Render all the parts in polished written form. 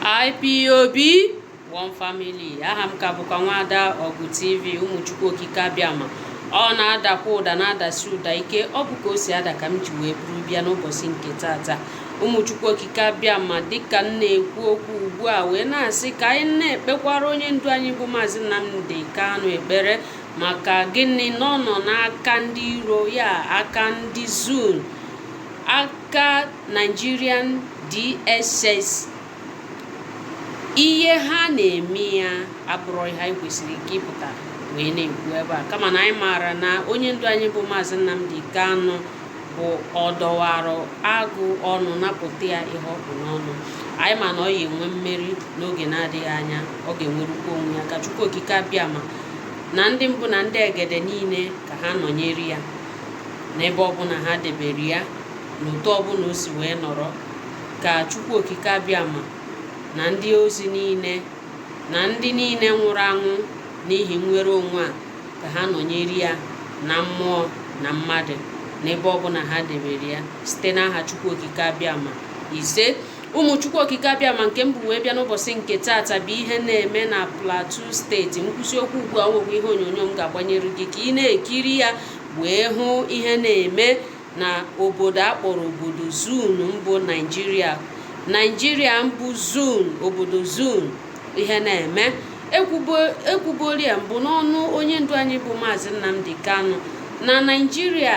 IPOB one family. Aha m ka bụkwa Nwada Ọgụ TV, ụmụchukwu okike abịama. Ọ na-adakwa ụda na-adasi ụda ike, ọ bụ ka o si ada ka m ji wee buru bịa n'ụbọchị nke tata. Ụmụchukwu okike abịama, dịka m na-ekwu okwu ugbu a wee na-asị ka anyị na-ekpekwara onye ndu anyị bụ Maazị Nnamdi Kanu ekpere maka gịnị na ọ nọ n'aka ndị iro, ya aka ndị ZUN, aka Nigerian DSS. Ihe ha na-eme ya abụrụ ihe anyị kwesịrị ike ịpụta wee na-ekwu ebe a, kama na anyị maara na onye ndu anyị bụ Maazị Nnamdi Kanu bụ ọdọwarụ agụ ọnụ napụta ya ihe ọ bụ n'ọnụ. Anyị ma na ọ ya enwe mmeri n'oge na-adịghị anya, ọ ga-enwerukwa onwe ya. Ka Chukwu okike abịama na ndị mbụ na ndị egede niile ka ha nọnyere ya n'ebe ọbụla ha debere ya, n'otu ọbụla o si wee nọrọ. Ka Chukwu okike abịama na ndị ozi niile na ndị niile nwụrụ anwụ n'ihi nnwere onwe a, ka ha nọnyere ya na mmụọ na mmadụ n'ebe ọbụla ha debere ya, site n'aha Chukwu okike abịama ise. Ụmụ Chukwu okike abịama, nke mbụ wee bịa n'ụbọchị nke tata bụ ihe na-eme na Plateau steeti. Nkwụsị okwu ugbu a nwekwa ihe onyonyo m ga-agbanyere gị ka ị na-ekiri ya wee hụ ihe na-eme na obodo akpọrọ obodo ZUN mbụ Naijiria mbụ ZUN, obodo ZUN. Ihe na-eme ekwubuoli ya mbụ n'ọnụ onye ndu anyị bụ Maazị Nnamdi Kanu na Naijiria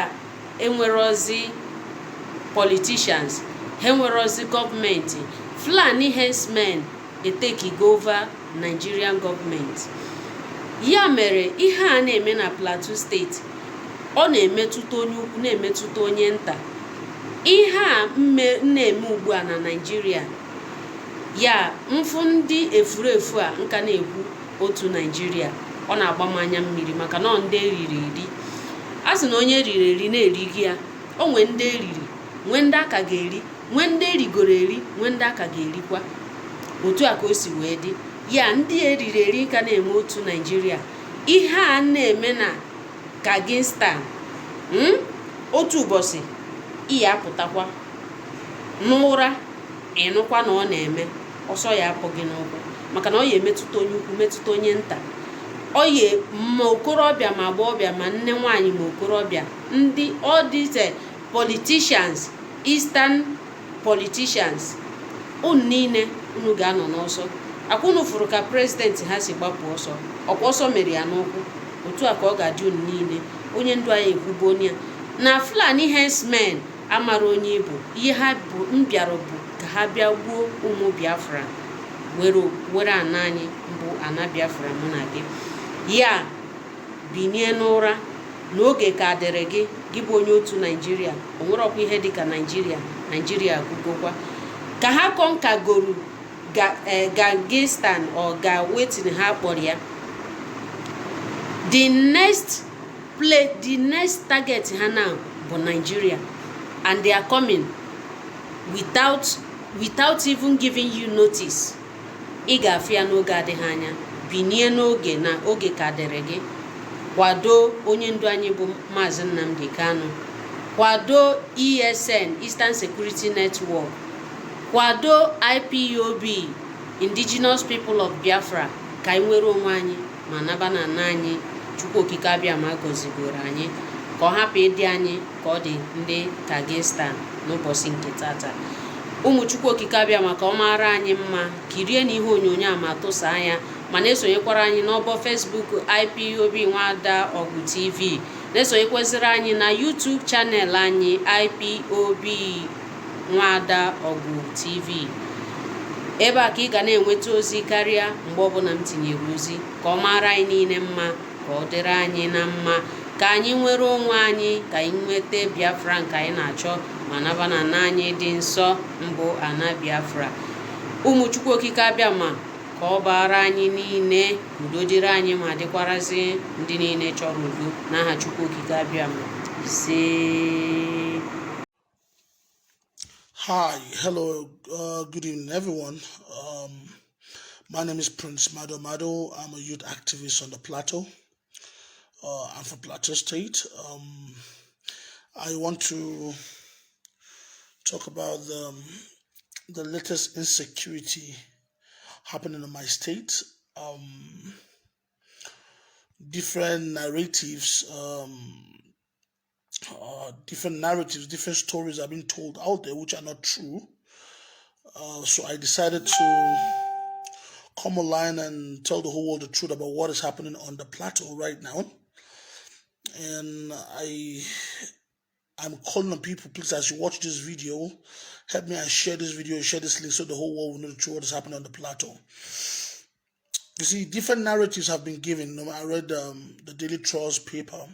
enwerozi politicians, ha enwerozi gọọmenti. Fulani herdsmen etekigo over Nigerian gọọmenti. Ya mere ihe a na-eme na Plateau steeti, ọ na-emetụta onye ukwu na-emetụta onye nta. Ihe a na-eme ugbu a na Naijiria, ya mfu ndị efurefu a nka na-ekwu otu Naijiria, ọ na-agba m anya mmiri maka na ndị eriri eri. A sị na onye riri eri na-erighị ya. O nwee ndị eriri, nwee ndị aka ga-eri, nwee ndị erigoro eri, nwee ndị aka ga-erikwa. Otu a ka o si wee dị. Ya ndị eriri eri ka na-eme otu Naijiria. Ihe a na-eme na Kagistan, otu ụbọchị ihe apụtakwa n'ụra ịnụkwa na ọ na-eme, ọsọ ya apụghị n'ụkwụ, maka na ọ ya emetụta onye ukwu metụta onye nta. Ọ ya ma okorobịa ma agbọghọbịa ma nne nwaanyị ma okorobịa, ndị ọdịte politicians, eastern politicians, unu niile unu ga-anọ n'ọsọ. Akwa unu fụrụ ka prezidenti ha si gbapụ ọsọ, ọkwa ọsọ mere ya n'ụkwụ. Otu a ka ọ ga-adị unu niile. Onye ndu anyị ekwubo onye na Fulani herdsmen amara onye Igbo. Ihe ha bụ mbịara bụ ka ha bịa gbuo ụmụ Biafra, were ana anyị mbụ ana Biafra mụ na gị. Ya binie n'ụra n'oge ka dịrị gị, gị bụ onye otu Naijiria. O nwerọkwa ihe dịka Naijiria gụgokwa. Ka ha kọnkagoro Gagistan ọ ga-wetin ha kpọrọ ya, the next target ha now bụ Nigeria, and they are coming without even giving you notice. Ị ga-afụ ya n'oge adịghị anya. Binie n'oge na oge ka dịrị gị. Kwado onye ndu anyị bụ Maazị Nnamdi Kanu, kwado ESN, Eastern Security Network, kwado IPOB, Indigenous People of Biafra, ka anyị nwere onwe anyị ma naba na ana anyị. Chukwu okike abịama gọzigoro anyị ka ọ hapụ ịdị anyị ka ọ dị ndị Kagistan n'ụbọchị nke tata. Ụmụ Chukwu okike abịama ka ọ mara anyị mma, kirie na ihe onyonyo a ma tụsa anya, ma na-esonyekwara anyị n'ọbọ Facebook IPOB Nwada Ọgụ TV. Na-esonyekwaziri anyị na YouTube channel anyị IPOB Nwada Ọgụ TV. Ebe a ka ị ga na-enweta ozi karịa mgbe ọbụla m tinyere ozi. Ka ọ mara anyị niile mma, ka ọ dịrị anyị na mma, ka anyị nwere onwe anyị, ka anyị nweta Biafra nke anyị na-achọ, ma naba na ana anyị dị nsọ mbụ ana Biafra. Ụmụ Chukwu okike abịama, ka ọ bara anyị niile, udo dịrị anyị ma dịkwarazi ndị niile chọrọ udo n'aha Chukwu okike abịama ise. Hi, hello, good evening, everyone. My name is Prince Mado. I'm a youth activist on the Plateau. I'm from Plateau State. I want to talk about the latest insecurity happening in my state. Different narratives, different stories are being told out there which are not true. So I decided to come online and tell the whole world the truth about what is happening on the plateau right now. And I'm calling on people, please, as you watch this video, help me and share this video, share this link so the whole world will know the truth what is happening on the plateau. You see, different narratives have been given. I read the Daily Trust paper.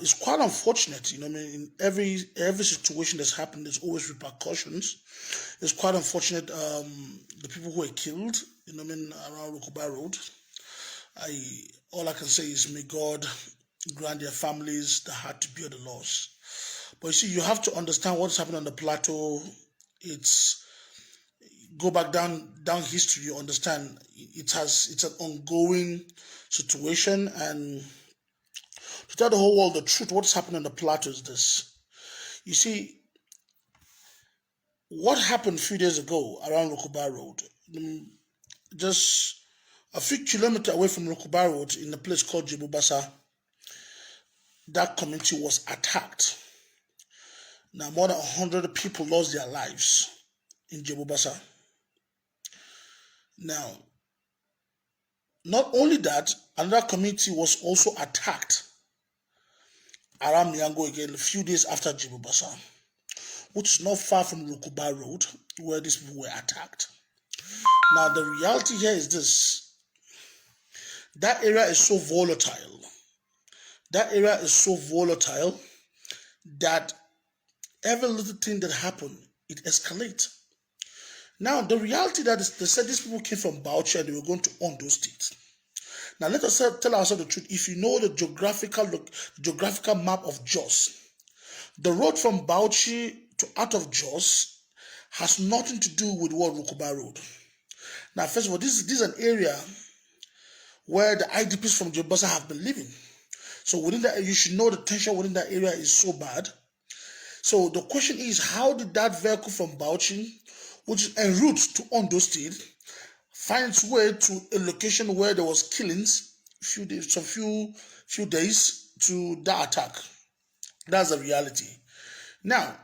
It's quite unfortunate, in every situation that's happened, there's always repercussions. It's quite unfortunate, the people who were killed, around Rokoba Road. All I can say is may God grant their families the heart to bear the loss. But you see, you have to understand what's happening on the plateau. Go back down history, you understand it's an ongoing situation, and to tell the whole world the truth, what's happening on the plateau is this. You see, what happened a few days ago around Rokoba Road, just a few kilometers away from Rokoba Road in a place called Jebubasa, that community was attacked. Now, more than 100 people lost their lives in Jebubasa. Now, not only that, another community was also attacked around Miango again a few days after Jebubasa, which is not far from Rokoba Road, where these people were attacked. Now, the reality here is this. That area is so volatile. That every little thing that happened, it escalates. Now, the reality that is, they said these people came from Bauchi and they were going to Ondo State. Now, let us tell ourselves the truth. If you know the geographical map of Jos, the road from Bauchi to out of Jos has nothing to do with what Rokoba Road. Now, first of all, this is an area where the IDPs from Jebubasa have been living. So within that, you should know the tension within that area is so bad. So the question is, how did that vehicle from Bauchi, which is en route to Ondo State, find its way to a location where there was killings few days to that attack? That's the reality. Now,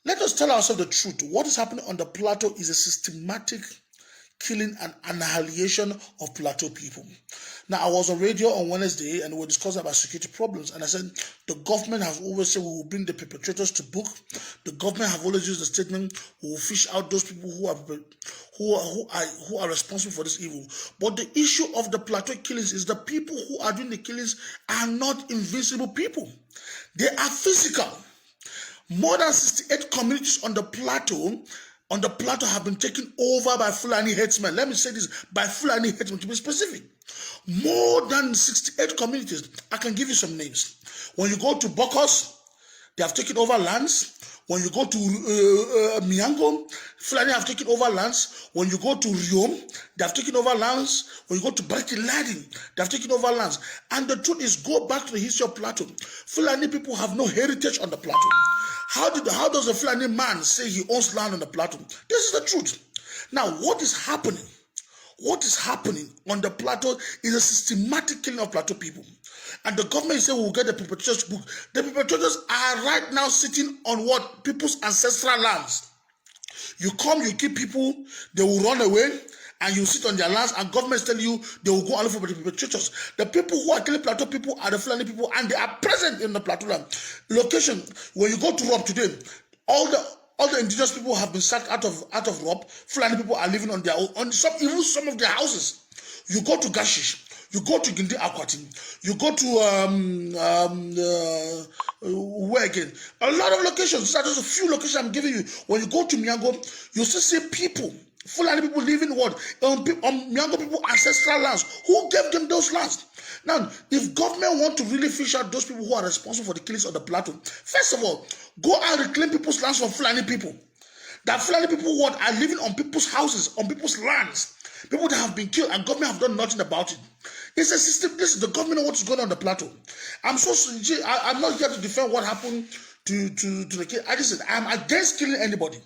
let us tell ourselves the truth. What is happening on the plateau is a systematic killing and annihilation of plateau people. Now, I was on radio on Wednesday and we were discussing about security problems, and I said the government has always said we will bring the perpetrators to book. The government have always used the statement we will fish out those people who are responsible for this evil. But the issue of the plateau killings is the people who are doing the killings are not invincible people. They are physical. More than 68 communities on the plateau have been taken over by Fulani headsmen. Let me say this, by Fulani headsmen to be specific. More than 68 communities. I can give you some names. When you go to Bokos, they have taken over lands. When you go to Miango, Fulani have taken over lands. When you go to Riom, they have taken over lands. When you go to Barkiladin, they have taken over lands. And the truth is, go back to the history of Plateau. Fulani people have no heritage on the Plateau. How does a Fulani man say he owns land on the plateau? This is the truth. Now, what is happening? What is happening on the plateau is a systematic killing of plateau people. And the government is saying we will get the perpetrators to book. The perpetrators are right now sitting on what? People's ancestral lands. You come, you kill people, they will run away, and you sit on their lands, and governments tell you they will go and look for the perpetrators. The people who are killing plateau people are the Fulani people, and they are present in the plateau land. Location, when you go to Rob today, all the indigenous people have been sacked out of Rob. Fulani people are living on their own, even some of their houses. You go to Gashish, you go to Gindi Aquatin, you go to where again? A lot of locations. These are just a few locations I'm giving you. When you go to Miango, you still see people, Fulani people living what? On Miango people ancestral lands. Who gave them those lands? Now, if government want to really fish out those people who are responsible for the killings of the plateau, first of all, go and reclaim people's lands from Fulani people. That Fulani people what are living on people's houses, on people's lands. People that have been killed and government have done nothing about it. It's a system. This is the government of what is going on the plateau. I'm not here to defend what happened to the kid. I just said I'm against killing anybody.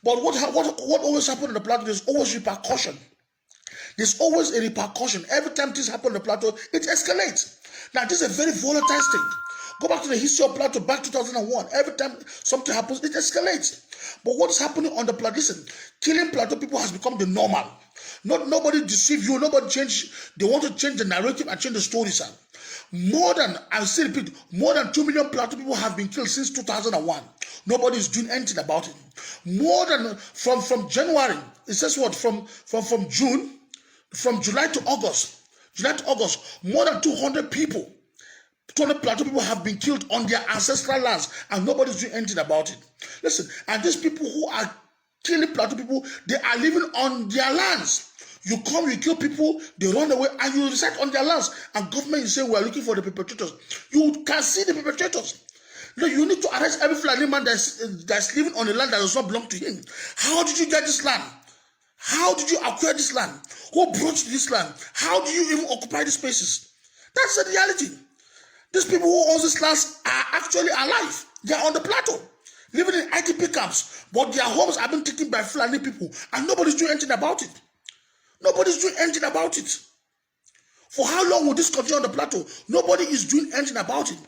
But what always happens on the plateau, there's always repercussion. There's always a repercussion. Every time things happen on the plateau, it escalates. Now, this is a very volatile state. Go back to the history of plateau, back 2001. Every time something happens, it escalates. But what's happening on the plateau? Listen, killing plateau people has become the normal. Nobody deceive you. Nobody change. They want to change the narrative and change the story, sir. I still repeat, more than 2 million plateau people have been killed since 2001. Nobody is doing anything about it. More than from January. It says what? From June. From July to August, more than 200 people, 200 plateau people have been killed on their ancestral lands, and nobody's doing anything about it. Listen, and these people who are killing plateau people, they are living on their lands. You come, you kill people, they run away, and you reside on their lands, and government is saying we are looking for the perpetrators. You can see the perpetrators. No, you need to arrest every Fulani man that's living on a land that does not belong to him. How did you get this land? How did you acquire this land? Who brought you this land? How do you even occupy these spaces? That's the reality. These people who own these lands are actually alive. They are on the plateau, living in ITP camps, but their homes have been taken by Fulani people, and nobody's doing anything about it. Nobody's doing anything about it. For how long will this continue on the plateau? Nobody is doing anything about it.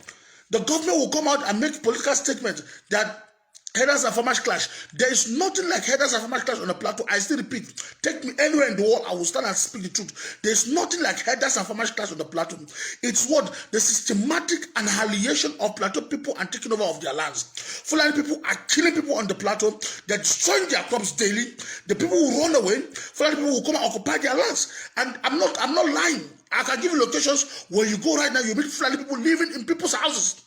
The government will come out and make political statements that herders and farmers clash. There is nothing like herders and farmers clash on the plateau. I still repeat, take me anywhere in the world, I will stand and speak the truth. There is nothing like herders and farmers clash on the plateau. It's what? The systematic annihilation of plateau people and taking over of their lands. Fulani people are killing people on the plateau. They're destroying their crops daily. The people will run away. Fulani people will come and occupy their lands. And I'm not lying. I can give you locations where you go right now, you meet Fulani people living in people's houses.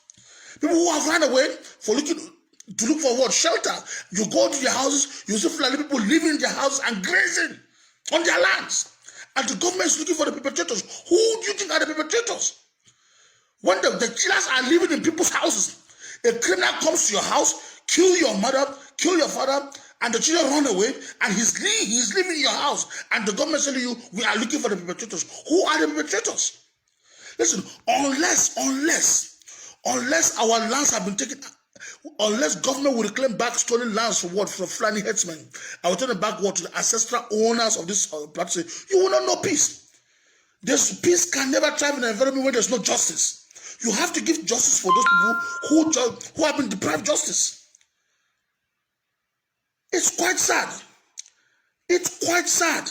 People who have run away to look for what? Shelter. You go to their houses, you see Fulani people living in their houses and grazing on their lands. And the government is looking for the perpetrators. Who do you think are the perpetrators? When the killers are living in people's houses, a criminal comes to your house, kill your mother, kill your father, and the children run away, and he's living in your house, and the government is telling you, we are looking for the perpetrators. Who are the perpetrators? Listen, unless our lands have been taken, unless government will reclaim back stolen lands from what? From Fulani headsmen, I will turn it back what? To the ancestral owners of this platform. You will not know peace. Peace can never thrive in an environment where there's no justice. You have to give justice for those people who have been deprived justice. It's quite sad. It's quite sad.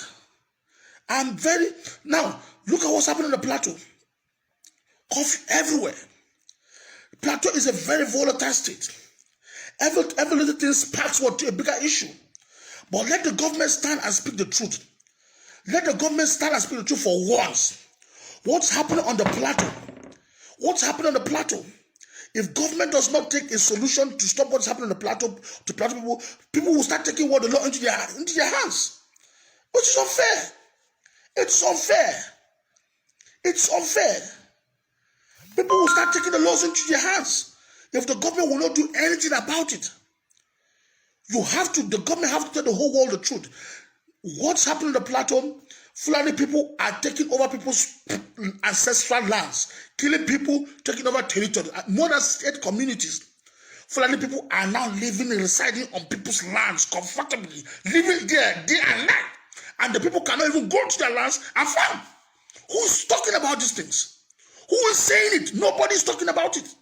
Now, look at what's happening on the plateau. Coffee everywhere. Plateau is a very volatile state. Every little thing sparks to a bigger issue. But let the government stand and speak the truth. Let the government stand and speak the truth for once. What's happening on the plateau? What's happening on the plateau? If government does not take a solution to stop what's happening on the plateau, to plateau people will start taking the law into their hands. Which is unfair. It's unfair. It's unfair. People will start taking the laws into their hands if the government will not do anything about it. The government have to tell the whole world the truth. What's happening on the plateau? Fulani people are taking over people's ancestral lands, killing people, taking over territory. More than 8 communities. Fulani people are now living and residing on people's lands comfortably, living there day and night. And the people cannot even go to their lands and farm. Who's talking about these things? Who is saying it? Nobody is talking about it.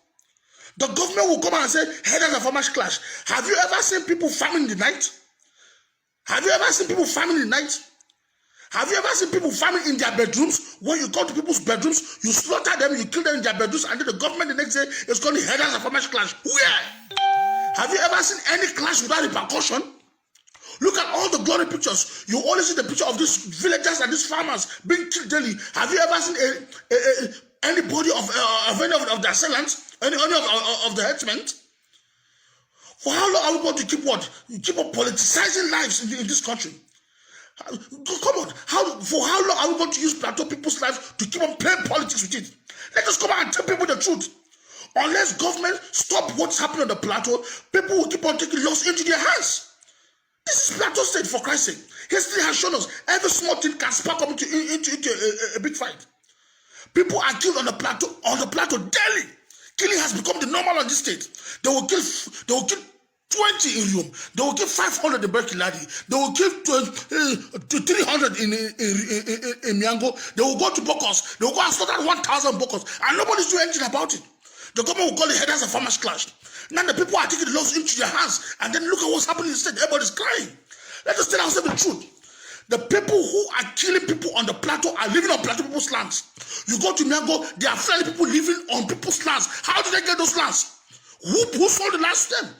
The government will come out and say, herders and farmers clash. Have you ever seen people farming in the night? Have you ever seen people farming in the night? Have you ever seen people farming in their bedrooms? When you go to people's bedrooms, you slaughter them, you kill them in their bedrooms, and then the government the next day is calling herders and farmers clash. Where? Have you ever seen any clash without repercussion? Look at all the glory pictures. You only see the picture of these villagers and these farmers being killed daily. Have you ever seen anybody of any of their assailants, any of the headsmen? For how long are we going to keep what? Keep on politicizing lives in this country? Come on. For how long are we going to use plateau people's lives to keep on playing politics with it? Let us come out and tell people the truth. Unless government stop what's happening on the plateau, people will keep on taking laws into their hands. This is plateau state, for Christ's sake. History has shown us every small thing can spark up into a big fight. People are killed on the plateau daily. Killing has become the normal on this state. They will kill 20 in Rome. They will give 500 in Berkeladi. They will give 300 in Miango. They will go to Bokos. They will go and slaughter 1,000 Bokos. And nobody's doing anything about it. The government will call it headers of farmers clash. Now the people are taking the laws into their hands. And then look at what's happening instead. Everybody's crying. Let us tell ourselves the truth. The people who are killing people on the plateau are living on plateau people's lands. You go to Miango, there are friendly people living on people's lands. How did they get those lands? Who sold the lands to them?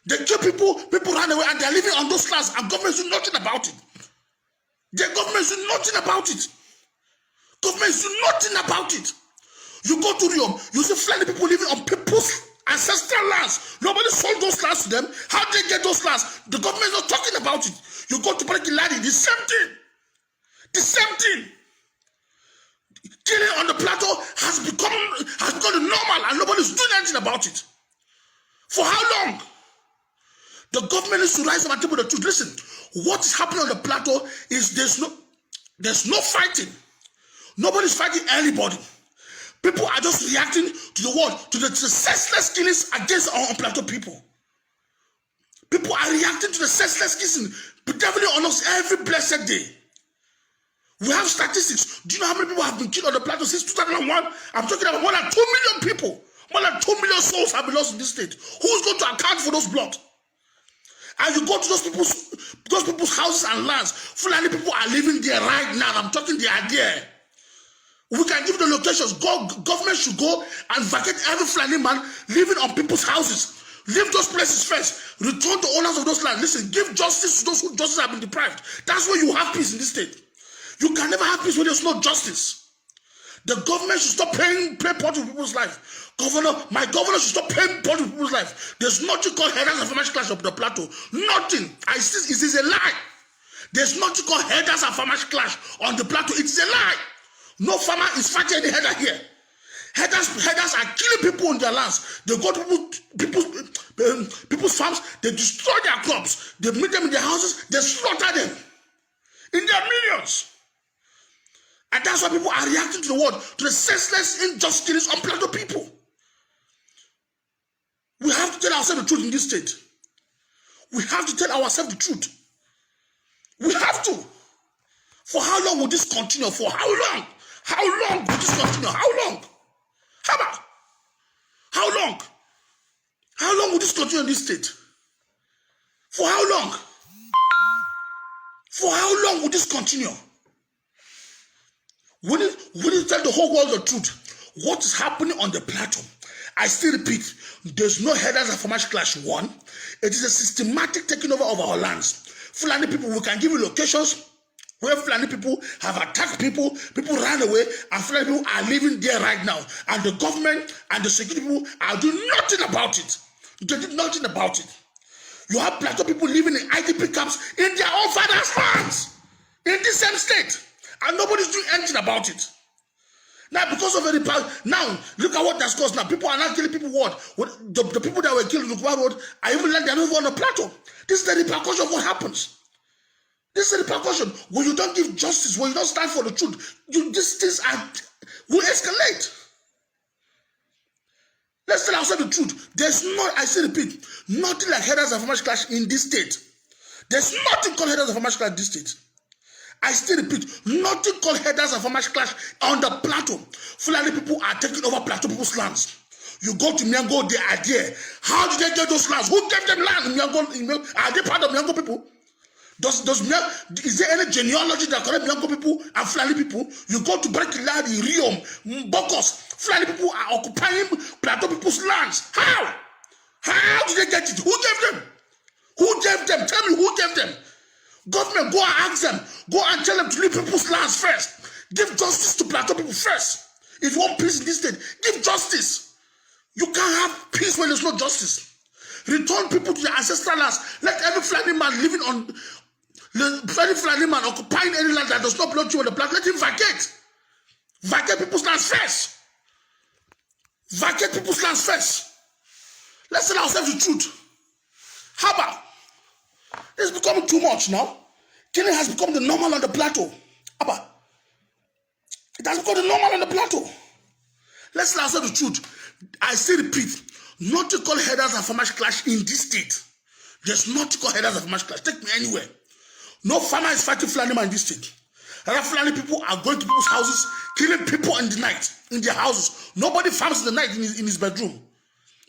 They kill people, people run away, and they're living on those lands, and government is doing nothing about it. The government is doing nothing about it. Government is doing nothing about it. You go to Riom, you see friendly people living on people's ancestral lands. Nobody sold those lands to them. How did they get those lands? The government is not talking about it. You go to Parakiladi, the same thing. The same thing. Killing on the plateau has become the normal, and nobody is doing anything about it. For how long? The government needs to rise up and tell the truth. Listen, what is happening on the plateau is there's no fighting. Nobody's fighting anybody. People are just reacting to the world, to the senseless killings against our plateau people. People are reacting to the senseless killing, devilling on us every blessed day. We have statistics. Do you know how many people have been killed on the plateau since 2001? I'm talking about more than 2 million people. More than 2 million souls have been lost in this state. Who's going to account for those blood? And you go to those people's houses and lands. Fulani people are living there right now. I'm talking, they are there. We can give the locations. Government should go and vacate every Fulani man living on people's houses. Leave those places first. Return the owners of those lands. Listen, give justice to those who justice have been deprived. That's where you have peace in this state. You can never have peace when there's no justice. The government should stop paying part of people's life. My governor should stop paying part of people's life. There's nothing called headers of farmers clash of the plateau. Nothing. It is a lie. There's nothing called headers of farmers clash on the plateau. It's a lie. No farmer is fighting any header here. Headers are killing people on their lands. They go to people's farms. They destroy their crops. They meet them in their houses. They slaughter them in their millions. And that's why people are reacting to the world, to the senseless injustice on plateau people. We have to tell ourselves the truth in this state. We have to tell ourselves the truth. We have to. For how long will this continue? For how long? How long will this continue? How long? How long? How long will this continue in this state? For how long? For how long will this continue? We need to tell the whole world the truth. What is happening on the plateau? I still repeat, there's no headers of farmers clash. One, it is a systematic taking over of our lands. Fulani people, we can give you locations where Fulani people have attacked people, people ran away, and Fulani people are living there right now. And the government and the security people are doing nothing about it. They did nothing about it. You have plateau people living in IDP camps in their own father's lands, in the same state. And nobody's doing anything about it. Now, because of now, look at what that's caused now. People are not killing people. The people that were killed in the road are even like they're not on the plateau. This is the repercussion of what happens. This is the repercussion. When you don't give justice, when you don't stand for the truth, these things will escalate. Let's tell ourselves the truth. There's no, I say repeat, nothing like headers of farmers clash in this state. There's nothing called headers of farmers clash in this state. I still repeat, nothing called headers of farmers clash on the plateau. Fulani people are taking over plateau people's lands. You go to Miango, they are there. How did they get those lands? Who gave them land in Miango? Are they part of Miango people? Is there any genealogy that connects Miango people and Fulani people? You go to Berkeladi, Riom, Bokos, Fulani people are occupying plateau people's lands. How? How did they get it? Who gave them? Who gave them? Tell me who gave them. Government, go and ask them. Go and tell them to leave people's lands first. Give justice to plateau people first. If you want peace in this state, give justice. You can't have peace when there's no justice. Return people to their ancestral lands. Let every Fulani man living on, every Fulani man occupying any land that does not belong to you on the plateau, let him vacate. Vacate people's lands first. Vacate people's lands first. Let's tell ourselves the truth. How about? It's becoming too much now. Killing has become the normal on the plateau. Abba. It has become the normal on the plateau. Let's answer the truth. I still repeat, nothing called headers and farmers clash in this state. There's nothing called headers of mass clash. Take me anywhere. No farmer is fighting Fulani man in this state. Other Fulani people are going to people's houses, killing people in the night, in their houses. Nobody farms in the night in his bedroom.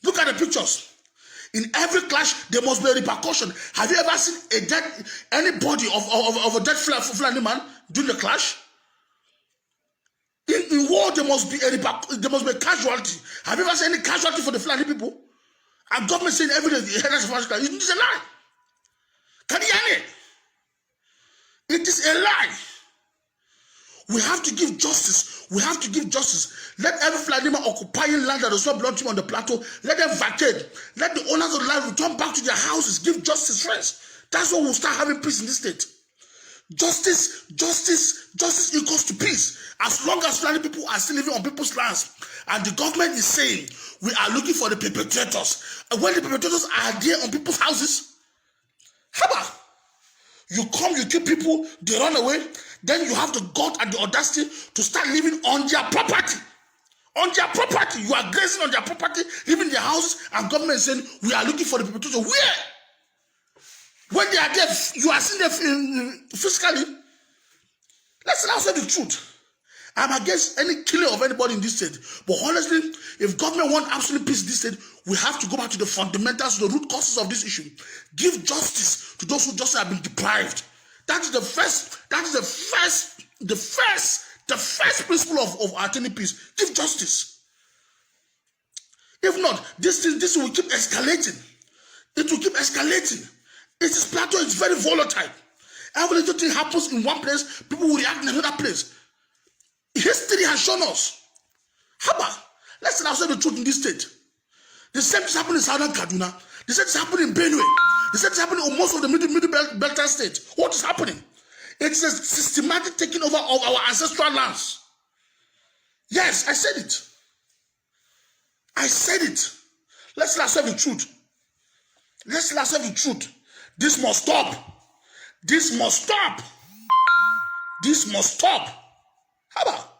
Look at the pictures. In every clash, there must be a repercussion. Have you ever seen anybody of a dead Fulani man during the clash? In war, there must be a casualty. Have you ever seen any casualty for the Fulani people? And government saying every day, it's a lie. Can you hear me? It is a lie. We have to give justice. We have to give justice. Let every Fulani man occupying land that does not belong to him on the plateau, let them vacate. Let the owners of the land return back to their houses. Give justice first. That's when we'll start having peace in this state. Justice equals to peace. As long as Fulani people are still living on people's lands, and the government is saying we are looking for the perpetrators, and when the perpetrators are there on people's houses, how about you come, you kill people, they run away, then you have the gut and the audacity to start living on their property. On their property. You are grazing on their property, living in their houses, and government is saying we are looking for the perpetrators. Where? When they are there, you are seeing them physically. Let's now say the truth. I'm against any killing of anybody in this state. But honestly, if government wants absolute peace in this state, we have to go back to the fundamentals, the root causes of this issue. Give justice to those who just have been deprived. That is the first principle of attaining peace. Give justice. If not, this will keep escalating. It will keep escalating. This plateau is very volatile. Every little thing happens in one place, people will react in another place. History has shown us. How about, let's now say the truth in this state. The same thing happened in Southern Kaduna. The same thing happened in Benue. The same thing happened in most of the middle Beltern state. What is happening? It's a systematic taking over of our ancestral lands. Yes, I said it. I said it. Let's now say the truth. Let's now say the truth. This must stop. This must stop. This must stop. How about?